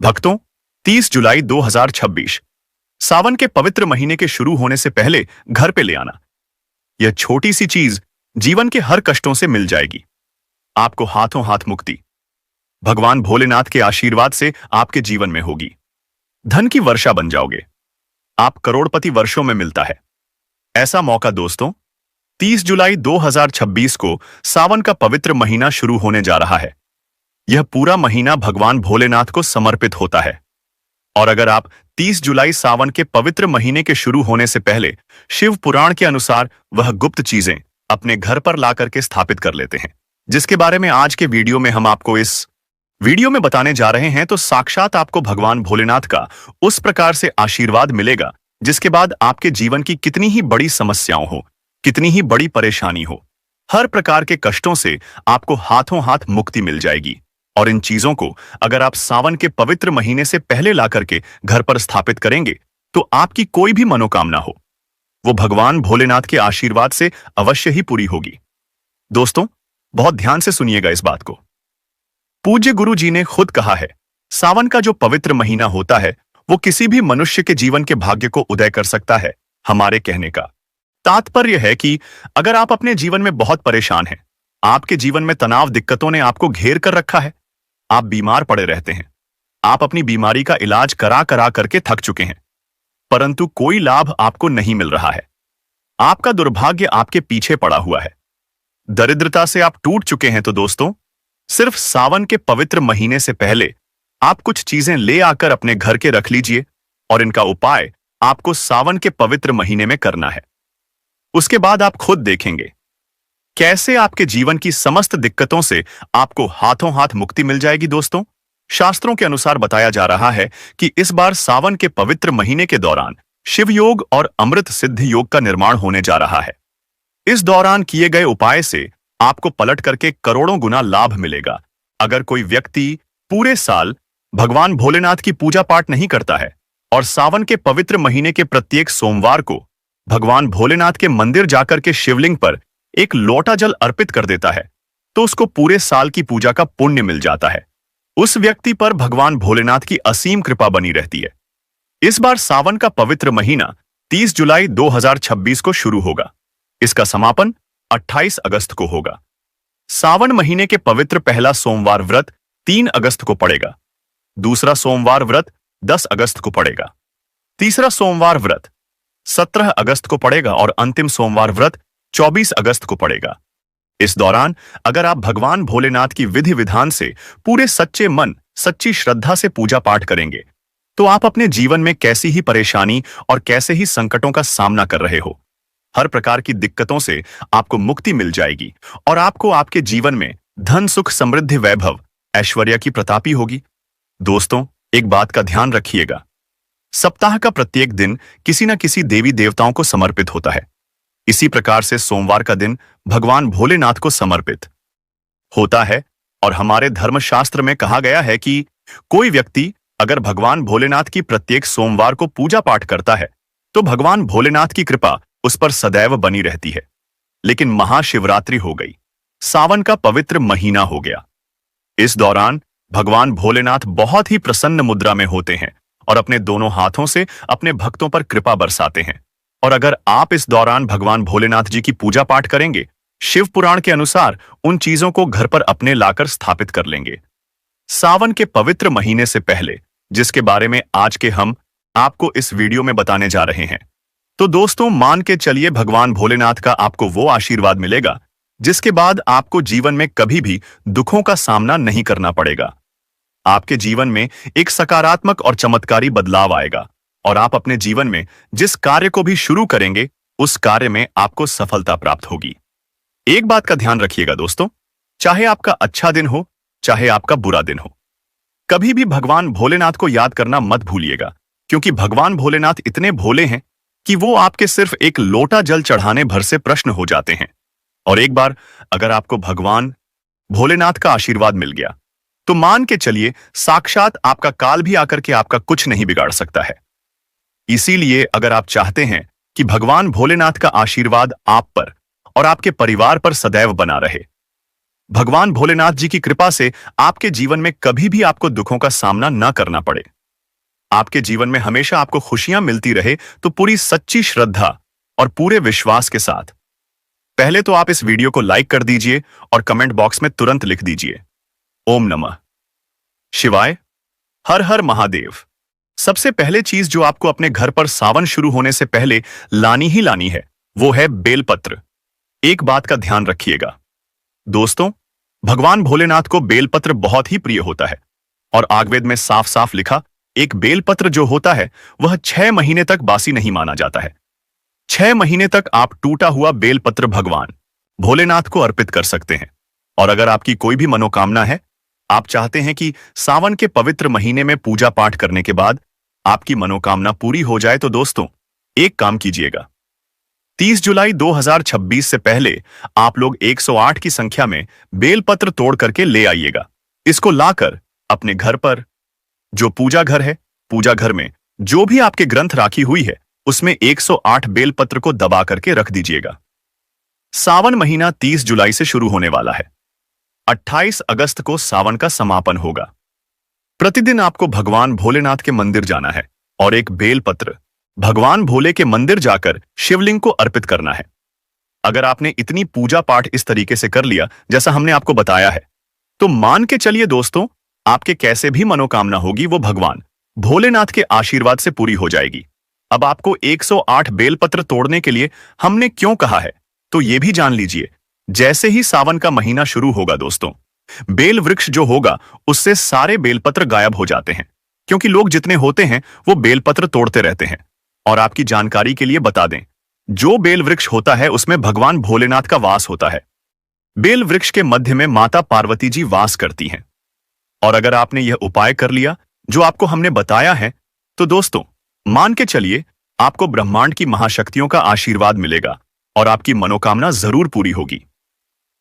भक्तों, 30 जुलाई 2026 सावन के पवित्र महीने के शुरू होने से पहले घर पे ले आना। यह छोटी सी चीज जीवन के हर कष्टों से मिल जाएगी। आपको हाथों हाथ मुक्ति भगवान भोलेनाथ के आशीर्वाद से आपके जीवन में होगी। धन की वर्षा बन जाओगे। आप करोड़पति वर्षों में मिलता है ऐसा मौका। दोस्तों, 30 जुलाई 2026 को सावन का पवित्र महीना शुरू होने जा रहा है। यह पूरा महीना भगवान भोलेनाथ को समर्पित होता है। और अगर आप 30 जुलाई सावन के पवित्र महीने के शुरू होने से पहले शिव पुराण के अनुसार वह गुप्त चीजें अपने घर पर ला करके स्थापित कर लेते हैं, जिसके बारे में आज के वीडियो में हम आपको इस वीडियो में बताने जा रहे हैं, तो साक्षात आपको भगवान भोलेनाथ का उस प्रकार से आशीर्वाद मिलेगा जिसके बाद आपके जीवन की कितनी ही बड़ी समस्याओं हो, कितनी ही बड़ी परेशानी हो, हर प्रकार के कष्टों से आपको हाथों हाथ मुक्ति मिल जाएगी। और इन चीजों को अगर आप सावन के पवित्र महीने से पहले ला करके घर पर स्थापित करेंगे तो आपकी कोई भी मनोकामना हो, वो भगवान भोलेनाथ के आशीर्वाद से अवश्य ही पूरी होगी। दोस्तों, बहुत ध्यान से सुनिएगा इस बात को। पूज्य गुरु जी ने खुद कहा है, सावन का जो पवित्र महीना होता है वो किसी भी मनुष्य के जीवन के भाग्य को उदय कर सकता है। हमारे कहने का तात्पर्य है कि अगर आप अपने जीवन में बहुत परेशान हैं, आपके जीवन में तनाव दिक्कतों ने आपको घेर कर रखा है, आप बीमार पड़े रहते हैं, आप अपनी बीमारी का इलाज करा करा करके थक चुके हैं, परंतु कोई लाभ आपको नहीं मिल रहा है, आपका दुर्भाग्य आपके पीछे पड़ा हुआ है, दरिद्रता से आप टूट चुके हैं, तो दोस्तों, सिर्फ सावन के पवित्र महीने से पहले आप कुछ चीजें ले आकर अपने घर के रख लीजिए और इनका उपाय आपको सावन के पवित्र महीने में करना है। उसके बाद आप खुद देखेंगे कैसे आपके जीवन की समस्त दिक्कतों से आपको हाथों हाथ मुक्ति मिल जाएगी। दोस्तों, शास्त्रों के अनुसार बताया जा रहा है कि इस बार सावन के पवित्र महीने के दौरान शिव योग और अमृत सिद्ध योग का निर्माण होने जा रहा है। इस दौरान किए गए उपाय से आपको पलट करके करोड़ों गुना लाभ मिलेगा। अगर कोई व्यक्ति पूरे साल भगवान भोलेनाथ की पूजा पाठ नहीं करता है और सावन के पवित्र महीने के प्रत्येक सोमवार को भगवान भोलेनाथ के मंदिर जाकर के शिवलिंग पर एक लोटा जल अर्पित कर देता है, तो उसको पूरे साल की पूजा का पुण्य मिल जाता है। उस व्यक्ति पर भगवान भोलेनाथ की असीम कृपा बनी रहती है। इस बार सावन का पवित्र महीना 30 जुलाई 2026 को शुरू होगा। इसका समापन 28 अगस्त को होगा। सावन महीने के पवित्र पहला सोमवार व्रत 3 अगस्त को पड़ेगा। दूसरा सोमवार व्रत 10 अगस्त को पड़ेगा। तीसरा सोमवार व्रत 17 अगस्त को पड़ेगा और अंतिम सोमवार व्रत 24 अगस्त को पड़ेगा। इस दौरान अगर आप भगवान भोलेनाथ की विधि विधान से पूरे सच्चे मन, सच्ची श्रद्धा से पूजा पाठ करेंगे, तो आप अपने जीवन में कैसी ही परेशानी और कैसे ही संकटों का सामना कर रहे हो, हर प्रकार की दिक्कतों से आपको मुक्ति मिल जाएगी और आपको आपके जीवन में धन, सुख, समृद्धि, वैभव, ऐश्वर्य की प्रतापी होगी। दोस्तों, एक बात का ध्यान रखिएगा, सप्ताह का प्रत्येक दिन किसी न किसी देवी देवताओं को समर्पित होता है। इसी प्रकार से सोमवार का दिन भगवान भोलेनाथ को समर्पित होता है। और हमारे धर्मशास्त्र में कहा गया है कि कोई व्यक्ति अगर भगवान भोलेनाथ की प्रत्येक सोमवार को पूजा पाठ करता है तो भगवान भोलेनाथ की कृपा उस पर सदैव बनी रहती है। लेकिन महाशिवरात्रि हो गई, सावन का पवित्र महीना हो गया। इस दौरान भगवान भोलेनाथ बहुत ही प्रसन्न मुद्रा में होते हैं और अपने दोनों हाथों से अपने भक्तों पर कृपा बरसाते हैं। और अगर आप इस दौरान भगवान भोलेनाथ जी की पूजा पाठ करेंगे, शिव पुराण के अनुसार उन चीजों को घर पर अपने लाकर स्थापित कर लेंगे। सावन के पवित्र महीने से पहले, जिसके बारे में आज के हम आपको इस वीडियो में बताने जा रहे हैं, तो दोस्तों, मान के चलिए भगवान भोलेनाथ का आपको वो आशीर्वाद मिलेगा जिसके बाद आपको जीवन में कभी भी दुखों का सामना नहीं करना पड़ेगा। आपके जीवन में एक सकारात्मक और चमत्कारी बदलाव आएगा और आप अपने जीवन में जिस कार्य को भी शुरू करेंगे उस कार्य में आपको सफलता प्राप्त होगी। एक बात का ध्यान रखिएगा दोस्तों, चाहे आपका अच्छा दिन हो, चाहे आपका बुरा दिन हो, कभी भी भगवान भोलेनाथ को याद करना मत भूलिएगा, क्योंकि भगवान भोलेनाथ इतने भोले हैं कि वो आपके सिर्फ एक लोटा जल चढ़ाने भर से प्रश्न हो जाते हैं। और एक बार अगर आपको भगवान भोलेनाथ का आशीर्वाद मिल गया तो मान के चलिए साक्षात आपका काल भी आकर के आपका कुछ नहीं बिगाड़ सकता है। इसीलिए अगर आप चाहते हैं कि भगवान भोलेनाथ का आशीर्वाद आप पर और आपके परिवार पर सदैव बना रहे, भगवान भोलेनाथ जी की कृपा से आपके जीवन में कभी भी आपको दुखों का सामना न करना पड़े। आपके जीवन में हमेशा आपको खुशियां मिलती रहे, तो पूरी सच्ची श्रद्धा और पूरे विश्वास के साथ पहले तो आप इस वीडियो को लाइक कर दीजिए और कमेंट बॉक्स में तुरंत लिख दीजिए ओम नमः शिवाय, हर हर महादेव। सबसे पहले चीज जो आपको अपने घर पर सावन शुरू होने से पहले लानी ही लानी है, वो है बेलपत्र। एक बात का ध्यान रखिएगा दोस्तों, भगवान भोलेनाथ को बेलपत्र बहुत ही प्रिय होता है और आयुर्वेद में साफ साफ लिखा, एक बेलपत्र जो होता है वह 6 महीने तक बासी नहीं माना जाता है। 6 महीने तक आप टूटा हुआ बेलपत्र भगवान भोलेनाथ को अर्पित कर सकते हैं। और अगर आपकी कोई भी मनोकामना है, आप चाहते हैं कि सावन के पवित्र महीने में पूजा पाठ करने के बाद आपकी मनोकामना पूरी हो जाए, तो दोस्तों एक काम कीजिएगा। 30 जुलाई 2026 से पहले आप लोग 108 की संख्या में बेलपत्र तोड़ करके ले आइएगा। इसको लाकर अपने घर पर जो पूजा घर है, पूजा घर में जो भी आपके ग्रंथ राखी हुई है, उसमें 108 बेलपत्र को दबा करके रख दीजिएगा। सावन महीना 30 जुलाई से शुरू होने वाला है। 28 अगस्त को सावन का समापन होगा। प्रतिदिन आपको भगवान भोलेनाथ के मंदिर जाना है और एक बेलपत्र भगवान भोले के मंदिर जाकर शिवलिंग को अर्पित करना है। अगर आपने इतनी पूजा पाठ इस तरीके से कर लिया जैसा हमने आपको बताया है, तो मान के चलिए दोस्तों, आपके कैसे भी मनोकामना होगी वो भगवान भोलेनाथ के आशीर्वाद से पूरी हो जाएगी। अब आपको 108 बेलपत्र तोड़ने के लिए हमने क्यों कहा है, तो ये भी जान लीजिए। जैसे ही सावन का महीना शुरू होगा दोस्तों, बेल वृक्ष जो होगा उससे सारे बेलपत्र गायब हो जाते हैं, क्योंकि लोग जितने होते हैं वो बेलपत्र तोड़ते रहते हैं। और आपकी जानकारी के लिए बता दें, जो बेल वृक्ष होता है उसमें भगवान भोलेनाथ का वास होता है। बेल वृक्ष के मध्य में माता पार्वती जी वास करती हैं। और अगर आपने यह उपाय कर लिया जो आपको हमने बताया है, तो दोस्तों मान के चलिए आपको ब्रह्मांड की महाशक्तियों का आशीर्वाद मिलेगा और आपकी मनोकामना जरूर पूरी होगी।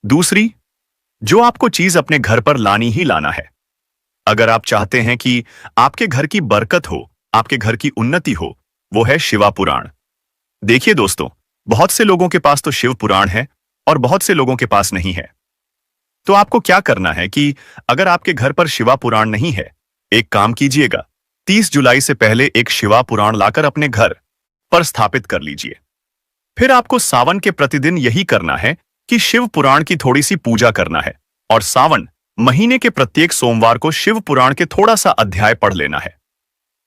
दूसरी जो आपको चीज अपने घर पर लानी ही लाना है, अगर आप चाहते हैं कि आपके घर की बरकत हो, आपके घर की उन्नति हो, वो है शिवा पुराण। देखिए दोस्तों, बहुत से लोगों के पास तो शिव पुराण है और बहुत से लोगों के पास नहीं है। तो आपको क्या करना है कि अगर आपके घर पर शिवा पुराण नहीं है, एक काम कीजिएगा, 30 जुलाई से पहले एक शिवा पुराण लाकर अपने घर पर स्थापित कर लीजिए। फिर आपको सावन के प्रतिदिन यही करना है कि शिव पुराण की थोड़ी सी पूजा करना है और सावन महीने के प्रत्येक सोमवार को शिव पुराण के थोड़ा सा अध्याय पढ़ लेना है।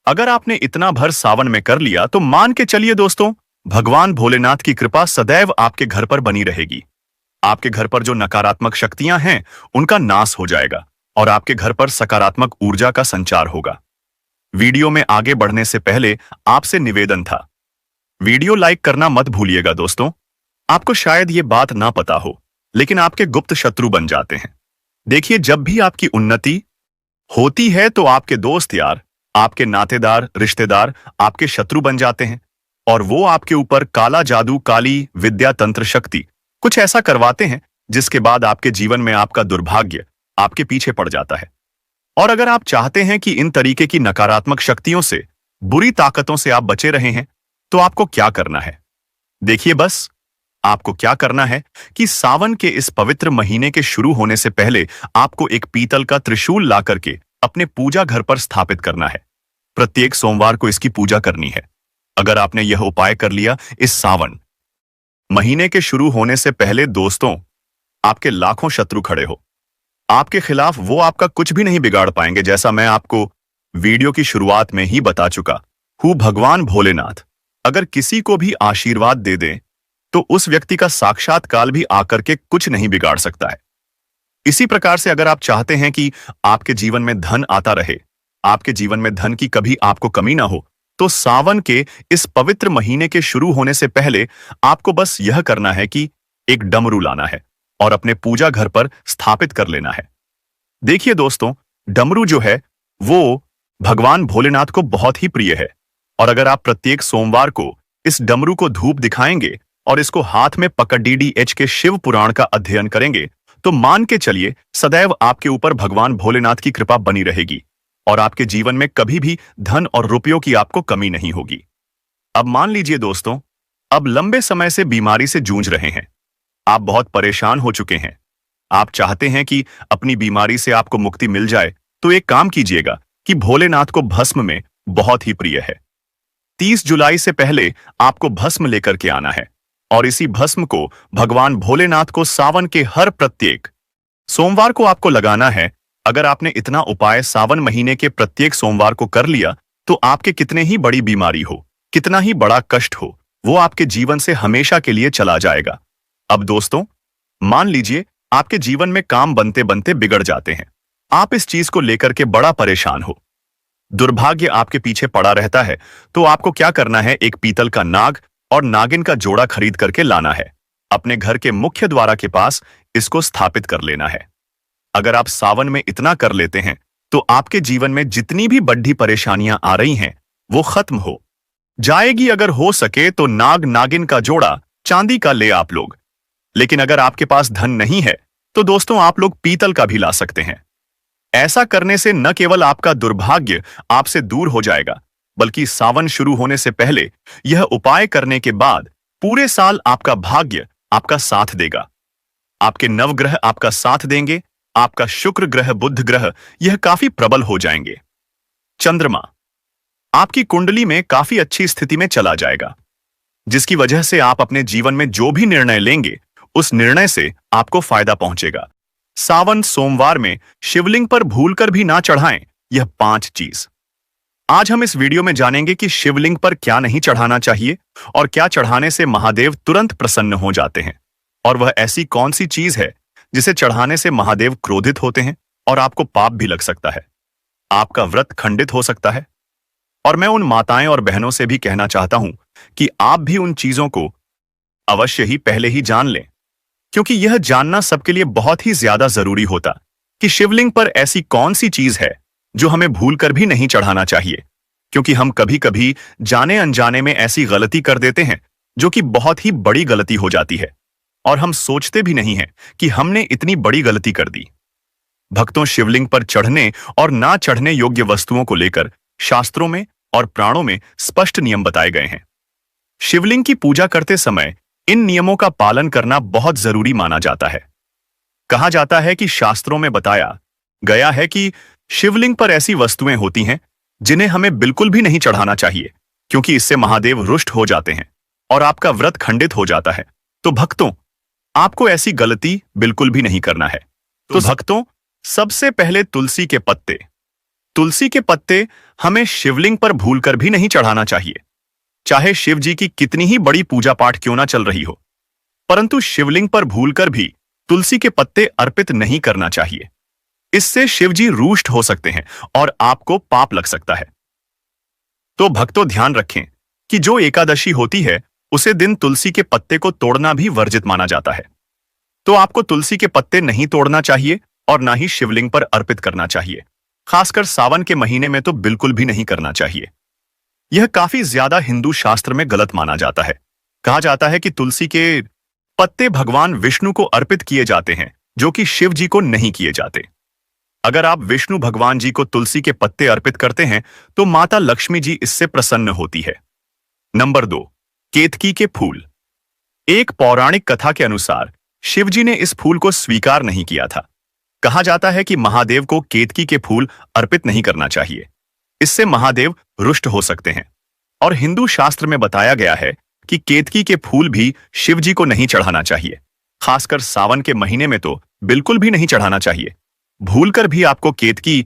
अगर आपने इतना भर सावन में कर लिया, तो मान के चलिए दोस्तों, भगवान भोलेनाथ की कृपा सदैव आपके घर पर बनी रहेगी। आपके घर पर जो नकारात्मक शक्तियां हैं उनका नाश हो जाएगा और आपके घर पर सकारात्मक ऊर्जा का संचार होगा। वीडियो में आगे बढ़ने से पहले आपसे निवेदन था, वीडियो लाइक करना मत भूलिएगा दोस्तों। आपको शायद ये बात ना पता हो, लेकिन आपके गुप्त शत्रु बन जाते हैं। देखिए, जब भी आपकी उन्नति होती है तो आपके दोस्त यार, आपके नातेदार, रिश्तेदार आपके शत्रु बन जाते हैं और वो आपके ऊपर काला जादू, काली विद्या, तंत्र शक्ति कुछ ऐसा करवाते हैं जिसके बाद आपके जीवन में आपका दुर्भाग्य आपके पीछे पड़ जाता है। और अगर आप चाहते हैं कि इन तरीके की नकारात्मक शक्तियों से, बुरी ताकतों से आप बचे रहे हैं, तो आपको क्या करना है? देखिए, बस आपको क्या करना है कि सावन के इस पवित्र महीने के शुरू होने से पहले आपको एक पीतल का त्रिशूल ला करके अपने पूजा घर पर स्थापित करना है। प्रत्येक सोमवार को इसकी पूजा करनी है। अगर आपने यह उपाय कर लिया इस सावन महीने के शुरू होने से पहले दोस्तों, आपके लाखों शत्रु खड़े हो आपके खिलाफ, वो आपका कुछ भी नहीं बिगाड़ पाएंगे। जैसा मैं आपको वीडियो की शुरुआत में ही बता चुका हूं, भगवान भोलेनाथ अगर किसी को भी आशीर्वाद दे दें तो उस व्यक्ति का साक्षात काल भी आकर के कुछ नहीं बिगाड़ सकता है। इसी प्रकार से अगर आप चाहते हैं कि आपके जीवन में धन आता रहे, आपके जीवन में धन की कभी आपको कमी ना हो, तो सावन के इस पवित्र महीने के शुरू होने से पहले आपको बस यह करना है कि एक डमरू लाना है और अपने पूजा घर पर स्थापित कर लेना है। देखिए दोस्तों, डमरू जो है वो भगवान भोलेनाथ को बहुत ही प्रिय है और अगर आप प्रत्येक सोमवार को इस डमरू को धूप दिखाएंगे और इसको हाथ में पकड़ DDH के शिव पुराण का अध्ययन करेंगे, तो मान के चलिए सदैव आपके ऊपर भगवान भोलेनाथ की कृपा बनी रहेगी और आपके जीवन में कभी भी धन और रुपयों की आपको कमी नहीं होगी। अब मान लीजिए दोस्तों, अब लंबे समय से बीमारी से जूझ रहे हैं, आप बहुत परेशान हो चुके हैं, आप चाहते हैं कि अपनी बीमारी से आपको मुक्ति मिल जाए, तो एक काम कीजिएगा कि भोलेनाथ को भस्म में बहुत ही प्रिय है। 30 जुलाई से पहले आपको भस्म लेकर के आना है और इसी भस्म को भगवान भोलेनाथ को सावन के हर प्रत्येक सोमवार को आपको लगाना है। अगर आपने इतना उपाय सावन महीने के प्रत्येक सोमवार को कर लिया, तो आपके कितने ही बड़ी बीमारी हो, कितना ही बड़ा कष्ट हो, वो आपके जीवन से हमेशा के लिए चला जाएगा। अब दोस्तों, मान लीजिए आपके जीवन में काम बनते बनते बिगड़ जाते हैं। आप इस चीज को लेकर के बड़ा परेशान हो, दुर्भाग्य आपके पीछे पड़ा रहता है, तो आपको क्या करना है, एक पीतल का नाग और नागिन का जोड़ा खरीद करके लाना है। अपने घर के मुख्य द्वार के पास इसको स्थापित कर लेना है। अगर आप सावन में इतना कर लेते हैं, तो आपके जीवन में जितनी भी बड़ी परेशानियां आ रही हैं, वो खत्म हो जाएगी। अगर हो सके तो नाग नागिन का जोड़ा चांदी का ले आप लोग, लेकिन अगर आपके पास धन नहीं है, तो दोस्तों आप लोग पीतल का भी ला सकते हैं। ऐसा करने से न केवल आपका दुर्भाग्य आपसे दूर हो जाएगा, बल्कि सावन शुरू होने से पहले यह उपाय करने के बाद पूरे साल आपका भाग्य आपका साथ देगा। आपके नवग्रह आपका साथ देंगे। आपका शुक्र ग्रह, बुध ग्रह, यह काफी प्रबल हो जाएंगे। चंद्रमा आपकी कुंडली में काफी अच्छी स्थिति में चला जाएगा, जिसकी वजह से आप अपने जीवन में जो भी निर्णय लेंगे, उस निर्णय से आपको फायदा पहुंचेगा। सावन सोमवार में शिवलिंग पर भूलकर भी ना चढ़ाएं यह 5 चीज। आज हम इस वीडियो में जानेंगे कि शिवलिंग पर क्या नहीं चढ़ाना चाहिए और क्या चढ़ाने से महादेव तुरंत प्रसन्न हो जाते हैं, और वह ऐसी कौन सी चीज है जिसे चढ़ाने से महादेव क्रोधित होते हैं और आपको पाप भी लग सकता है, आपका व्रत खंडित हो सकता है। और मैं उन माताएं और बहनों से भी कहना चाहता हूं कि आप भी उन चीजों को अवश्य ही पहले ही जान लें, क्योंकि यह जानना सबके लिए बहुत ही ज्यादा जरूरी होता कि शिवलिंग पर ऐसी कौन सी चीज है जो हमें भूलकर भी नहीं चढ़ाना चाहिए। क्योंकि हम कभी कभी जाने अनजाने में ऐसी गलती कर देते हैं जो कि बहुत ही बड़ी गलती हो जाती है, और हम सोचते भी नहीं हैं कि हमने इतनी बड़ी गलती कर दी। भक्तों, शिवलिंग पर चढ़ने और ना चढ़ने योग्य वस्तुओं को लेकर शास्त्रों में और पुराणों में स्पष्ट नियम बताए गए हैं। शिवलिंग की पूजा करते समय इन नियमों का पालन करना बहुत जरूरी माना जाता है। कहा जाता है कि शास्त्रों में बताया गया है कि शिवलिंग पर ऐसी वस्तुएं होती हैं जिन्हें हमें बिल्कुल भी नहीं चढ़ाना चाहिए, क्योंकि इससे महादेव रुष्ट हो जाते हैं और आपका व्रत खंडित हो जाता है। तो भक्तों, आपको ऐसी गलती बिल्कुल भी नहीं करना है। तो भक्तों, सबसे पहले तुलसी के पत्ते। तुलसी के पत्ते हमें शिवलिंग पर भूलकर भी नहीं चढ़ाना चाहिए, चाहे शिव जी की कितनी ही बड़ी पूजा पाठ क्यों ना चल रही हो, परंतु शिवलिंग पर भूलकर भी तुलसी के पत्ते अर्पित नहीं करना चाहिए। इससे शिव जी रुष्ट हो सकते हैं और आपको पाप लग सकता है। तो भक्तों, ध्यान रखें कि जो एकादशी होती है, उसे दिन तुलसी के पत्ते को तोड़ना भी वर्जित माना जाता है। तो आपको तुलसी के पत्ते नहीं तोड़ना चाहिए और ना ही शिवलिंग पर अर्पित करना चाहिए। खासकर सावन के महीने में तो बिल्कुल भी नहीं करना चाहिए। यह काफी ज्यादा हिंदू शास्त्र में गलत माना जाता है। कहा जाता है कि तुलसी के पत्ते भगवान विष्णु को अर्पित किए जाते हैं, जो कि शिव जी को नहीं किए जाते। अगर आप विष्णु भगवान जी को तुलसी के पत्ते अर्पित करते हैं, तो माता लक्ष्मी जी इससे प्रसन्न होती है। नंबर 2, केतकी के फूल। एक पौराणिक कथा के अनुसार शिव जी ने इस फूल को स्वीकार नहीं किया था। कहा जाता है कि महादेव को केतकी के फूल अर्पित नहीं करना चाहिए, इससे महादेव रुष्ट हो सकते हैं। और हिंदू शास्त्र में बताया गया है कि केतकी के फूल भी शिव जी को नहीं चढ़ाना चाहिए। खासकर सावन के महीने में तो बिल्कुल भी नहीं चढ़ाना चाहिए। भूलकर भी आपको केतकी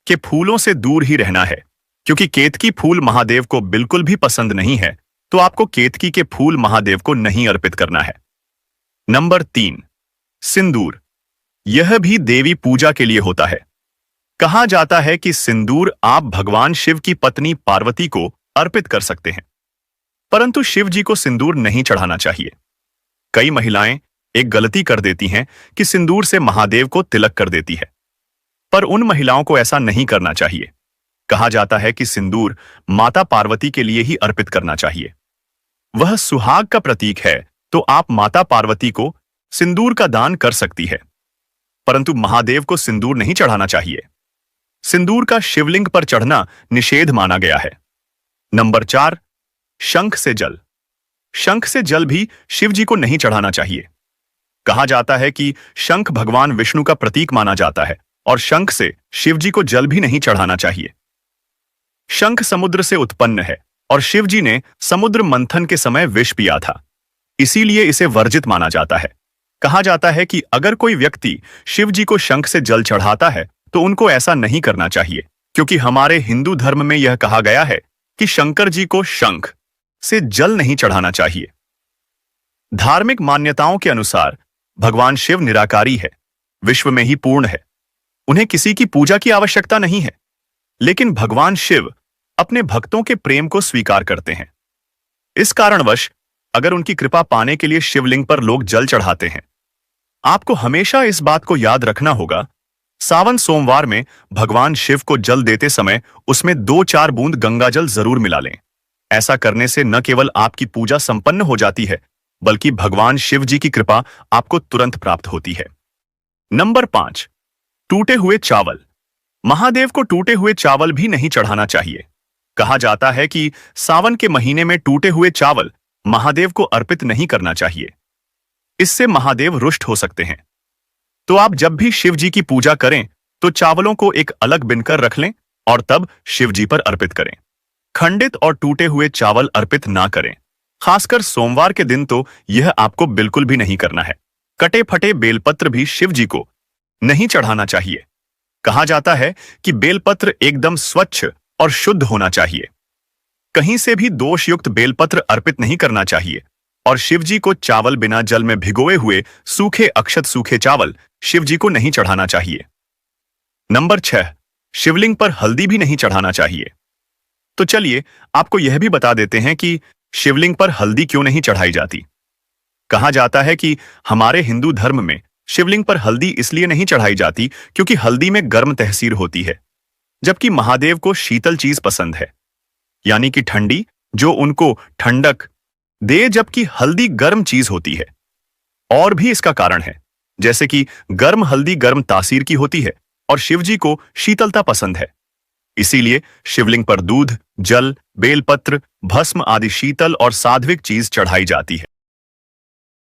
के फूलों से दूर ही रहना है, क्योंकि केतकी फूल महादेव को बिल्कुल भी पसंद नहीं है। तो आपको केतकी के फूल महादेव को नहीं अर्पित करना है। नंबर 3, सिंदूर। यह भी देवी पूजा के लिए होता है। कहा जाता है कि सिंदूर आप भगवान शिव की पत्नी पार्वती को अर्पित कर सकते हैं, परंतु शिव जी को सिंदूर नहीं चढ़ाना चाहिए। कई महिलाएं एक गलती कर देती हैं कि सिंदूर से महादेव को तिलक कर देती है, पर उन महिलाओं को ऐसा नहीं करना चाहिए। कहा जाता है कि सिंदूर माता पार्वती के लिए ही अर्पित करना चाहिए। वह सुहाग का प्रतीक है, तो आप माता पार्वती को सिंदूर का दान कर सकती है, परंतु महादेव को सिंदूर नहीं चढ़ाना चाहिए। सिंदूर का शिवलिंग पर चढ़ना निषेध माना गया है। नंबर 4, शंख से जल। शंख से जल भी शिव जी को नहीं चढ़ाना चाहिए। कहा जाता है कि शंख भगवान विष्णु का प्रतीक माना जाता है और शंख से शिव जी को जल भी नहीं चढ़ाना चाहिए। शंख समुद्र से उत्पन्न है और शिव जी ने समुद्र मंथन के समय विष पिया था, इसीलिए इसे वर्जित माना जाता है। कहा जाता है कि अगर कोई व्यक्ति शिव जी को शंख से जल चढ़ाता है तो उनको ऐसा नहीं करना चाहिए, क्योंकि हमारे हिंदू धर्म में यह कहा गया है कि शंकर जी को शंख से जल नहीं चढ़ाना चाहिए। धार्मिक मान्यताओं के अनुसार भगवान शिव निराकारी है, विश्व में ही पूर्ण है, उन्हें किसी की पूजा की आवश्यकता नहीं है। लेकिन भगवान शिव अपने भक्तों के प्रेम को स्वीकार करते हैं। इस कारणवश अगर उनकी कृपा पाने के लिए शिवलिंग पर लोग जल चढ़ाते हैं, आपको हमेशा इस बात को याद रखना होगा, सावन सोमवार में भगवान शिव को जल देते समय उसमें 2-4 बूंद गंगाजल जरूर मिला लें। ऐसा करने से न केवल आपकी पूजा संपन्न हो जाती है, बल्कि भगवान शिव जी की कृपा आपको तुरंत प्राप्त होती है। नंबर 5, टूटे हुए चावल। महादेव को टूटे हुए चावल भी नहीं चढ़ाना चाहिए। कहा जाता है कि सावन के महीने में टूटे हुए चावल महादेव को अर्पित नहीं करना चाहिए, इससे महादेव रुष्ट हो सकते हैं। तो आप जब भी शिव जी की पूजा करें तो चावलों को एक अलग बिनकर रख लें और तब शिव जी पर अर्पित करें। खंडित और टूटे हुए चावल अर्पित ना करें, खासकर सोमवार के दिन तो यह आपको बिल्कुल भी नहीं करना है। कटे फटे बेलपत्र भी शिव जी को नहीं चढ़ाना चाहिए। कहा जाता है कि बेलपत्र एकदम स्वच्छ और शुद्ध होना चाहिए। कहीं से भी दोषयुक्त बेलपत्र अर्पित नहीं करना चाहिए और शिव जी को चावल बिना जल में भिगोए हुए सूखे अक्षत सूखे चावल शिव जी को नहीं चढ़ाना चाहिए। नंबर 6, शिवलिंग पर हल्दी भी नहीं चढ़ाना चाहिए। तो चलिए आपको यह भी बता देते हैं कि शिवलिंग पर हल्दी क्यों नहीं चढ़ाई जाती। कहा जाता है कि हमारे हिंदू धर्म में शिवलिंग पर हल्दी इसलिए नहीं चढ़ाई जाती क्योंकि हल्दी में गर्म तहसीर होती है, जबकि महादेव को शीतल चीज पसंद है, यानी कि ठंडी, जो उनको ठंडक दे, जबकि हल्दी गर्म चीज होती है। और भी इसका कारण है, जैसे कि गर्म हल्दी गर्म तासीर की होती है और शिव जी को शीतलता पसंद है। इसीलिए शिवलिंग पर दूध, जल, बेलपत्र, भस्म आदि शीतल और सात्विक चीज चढ़ाई जाती है।